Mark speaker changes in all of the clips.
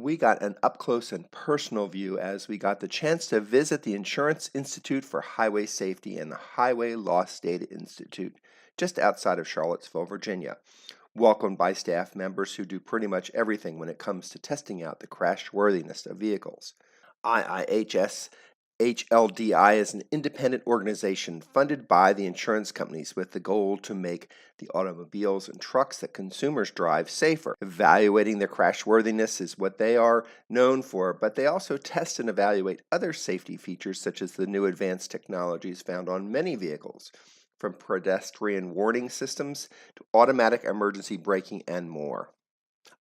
Speaker 1: we got an up-close and personal view as we got the chance to visit the Insurance Institute for Highway Safety and the Highway Loss Data Institute just outside of Charlottesville, Virginia, welcomed by staff members who do pretty much everything when it comes to testing out the crash worthiness of vehicles. IIHS HLDI is an independent organization funded by the insurance companies with the goal to make the automobiles and trucks that consumers drive safer. Evaluating their crashworthiness is what they are known for, but they also test and evaluate other safety features such as the new advanced technologies found on many vehicles, from pedestrian warning systems to automatic emergency braking and more.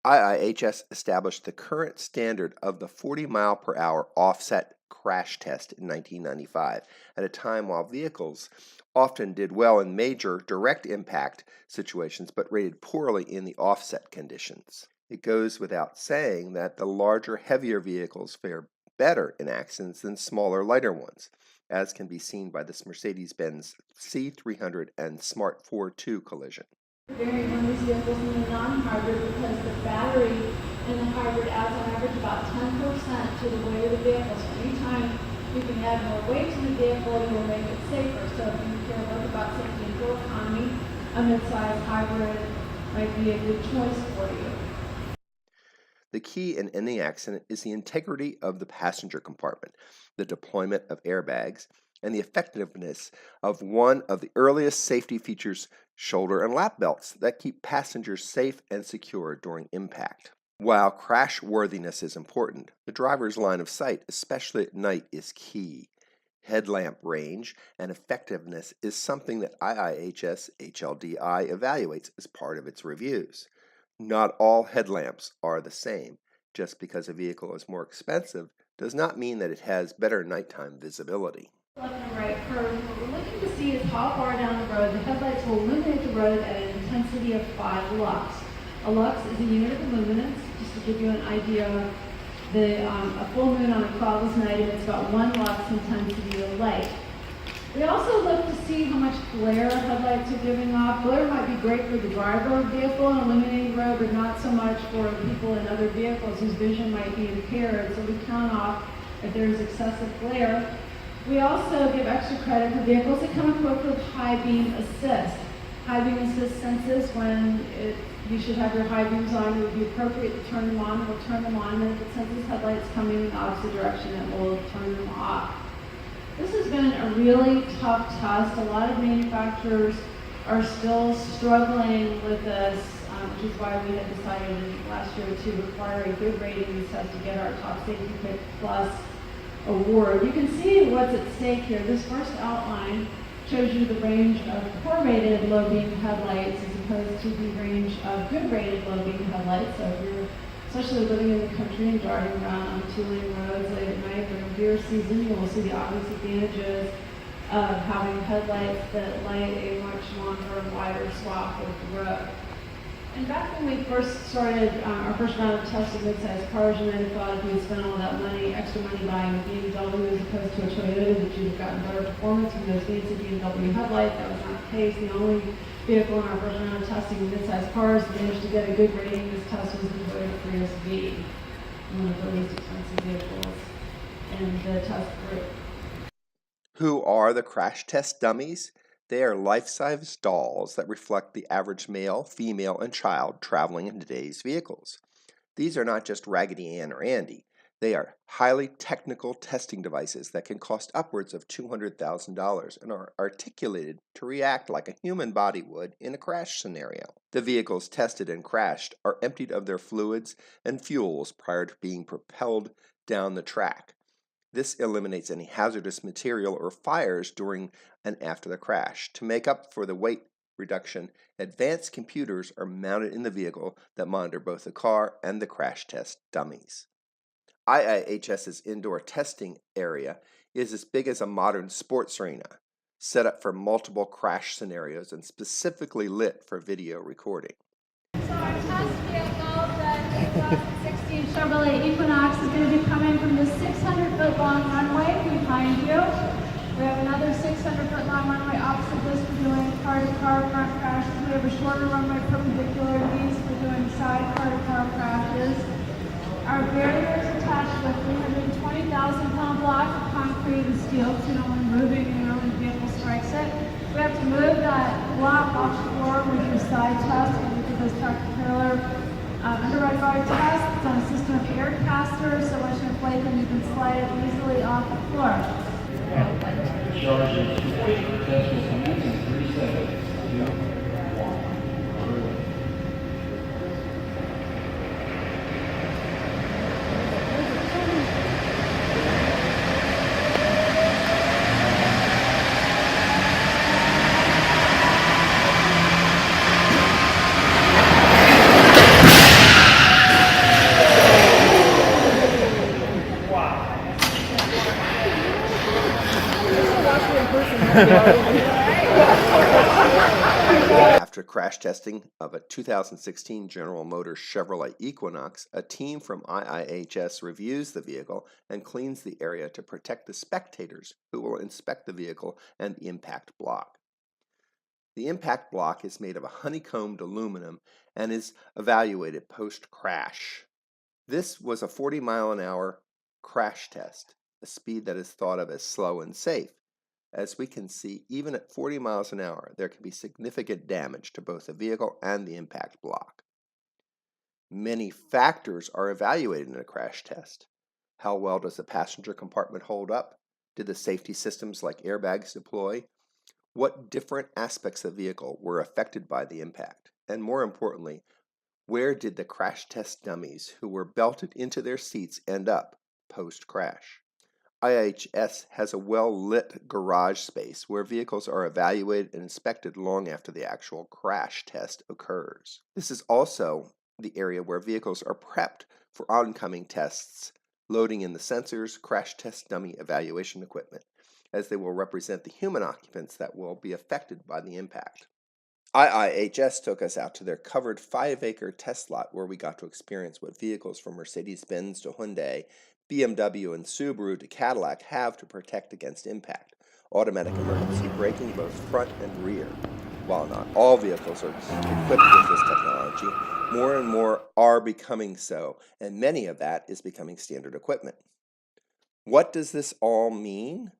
Speaker 1: IIHS established the current standard of the 40-mile-per-hour offset crash test in 1995, at a time while vehicles often did well in major direct impact situations but rated poorly in the offset conditions. It goes without saying that the larger, heavier vehicles fare better in accidents than smaller, lighter ones, as can be seen by this Mercedes-Benz C300 and Smart 4.2 collision.
Speaker 2: Variant on these vehicles in the non-hybrid because the battery in the hybrid adds on average about 10% to the weight of the vehicle. So anytime you can add more weight to the vehicle, you will make it safer. So if you care both about safety and fuel economy, a midsize hybrid might be a good choice for you.
Speaker 1: The key in any accident is the integrity of the passenger compartment, the deployment of airbags, and the effectiveness of one of the earliest safety features, shoulder and lap belts, that keep passengers safe and secure during impact. While crash worthiness is important, the driver's line of sight, especially at night, is key. Headlamp range and effectiveness is something that IIHS HLDI evaluates as part of its reviews. Not all headlamps are the same. Just because a vehicle is more expensive does not mean that it has better nighttime visibility.
Speaker 2: Left and right curve, what we're looking to see is how far down the road the headlights will illuminate the road at an intensity of 5 lux. A lux is a unit of luminance, just to give you an idea. A full moon on a cloudless night emits about 1 lux intensity of light. We also look to see how much glare headlights are giving off. Glare might be great for the driver of the vehicle and illuminating the road, but not so much for people in other vehicles whose vision might be impaired. So we count off if there is excessive glare. We also give extra credit for vehicles that come equipped with high beam assist. High beam assist senses when you should have your high beams on. It would be appropriate to turn them on. We'll turn them on, and if it senses headlights coming in the opposite direction, it will turn them off. This has been a really tough test. A lot of manufacturers are still struggling with this, which is why we had decided last year to require a good rating in this test to get our Top Safety Pick Plus award. You can see what's at stake here. This first outline shows you the range of poor-rated low-beam headlights as opposed to the range of good-rated low-beam headlights. So if you're especially living in the country and driving around on 2-lane roads late at night during deer season, you will see the obvious advantages of having headlights that light a much longer and wider swath of the road. And back when we first started our first round of testing midsize cars, you might have thought if we had spent all that money, extra money buying a BMW as opposed to a Toyota, that you'd have gotten better performance from those fancy BMW headlights. That was not the case. The only vehicle in our first round of testing with midsize cars managed to get a good rating this test was the Toyota Prius V, one of the least expensive vehicles in the test group.
Speaker 1: Who are the crash test dummies? They are life-size dolls that reflect the average male, female, and child traveling in today's vehicles. These are not just Raggedy Ann or Andy. They are highly technical testing devices that can cost upwards of $200,000 and are articulated to react like a human body would in a crash scenario. The vehicles tested and crashed are emptied of their fluids and fuels prior to being propelled down the track. This eliminates any hazardous material or fires during and after the crash. To make up for the weight reduction, advanced computers are mounted in the vehicle that monitor both the car and the crash test dummies. IIHS's indoor testing area is as big as a modern sports arena, set up for multiple crash scenarios and specifically lit for video recording.
Speaker 2: So our test vehicle, the 2016 Chevrolet Equinox, is going to be coming from the 600-foot long runway behind you. We have another 600-foot long runway opposite this for doing car-to-car front crashes. We have a shorter runway perpendicular to these for doing side car-to-car crashes. Our barriers attached with 320,000-pound block of concrete and steel, so you don't want to move it, when the vehicle strikes it. We have to move that block off the floor. We do a side test, and we do those tractor-trailer underride guard tests. It's on a system of air casters, so once you inflate them, you can slide it easily off the floor.
Speaker 3: Charge is complete. Test will commence in 3 seconds. 2, 1.
Speaker 1: After crash testing of a 2016 General Motors Chevrolet Equinox, a team from IIHS reviews the vehicle and cleans the area to protect the spectators who will inspect the vehicle and the impact block. The impact block is made of a honeycombed aluminum and is evaluated post-crash. This was a 40-mile-an-hour crash test, a speed that is thought of as slow and safe. As we can see, even at 40 miles an hour, there can be significant damage to both the vehicle and the impact block. Many factors are evaluated in a crash test. How well does the passenger compartment hold up? Did the safety systems like airbags deploy? What different aspects of the vehicle were affected by the impact? And more importantly, where did the crash test dummies who were belted into their seats end up post-crash? IIHS has a well-lit garage space where vehicles are evaluated and inspected long after the actual crash test occurs. This is also the area where vehicles are prepped for oncoming tests, loading in the sensors, crash test dummy evaluation equipment, as they will represent the human occupants that will be affected by the impact. IIHS took us out to their covered 5-acre test lot where we got to experience what vehicles from Mercedes-Benz to Hyundai, BMW and Subaru to Cadillac have to protect against impact. Automatic emergency braking both front and rear. While not all vehicles are equipped with this technology, more and more are becoming so, and many of that is becoming standard equipment. What does this all mean?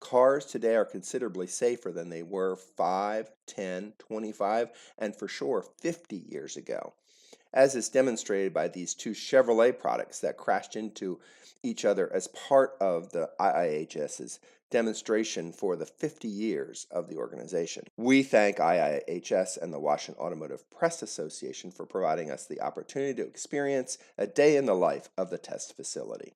Speaker 1: Cars today are considerably safer than they were 5, 10, 25, and for sure 50 years ago, as is demonstrated by these two Chevrolet products that crashed into each other as part of the IIHS's demonstration for the 50 years of the organization. We thank IIHS and the Washington Automotive Press Association for providing us the opportunity to experience a day in the life of the test facility.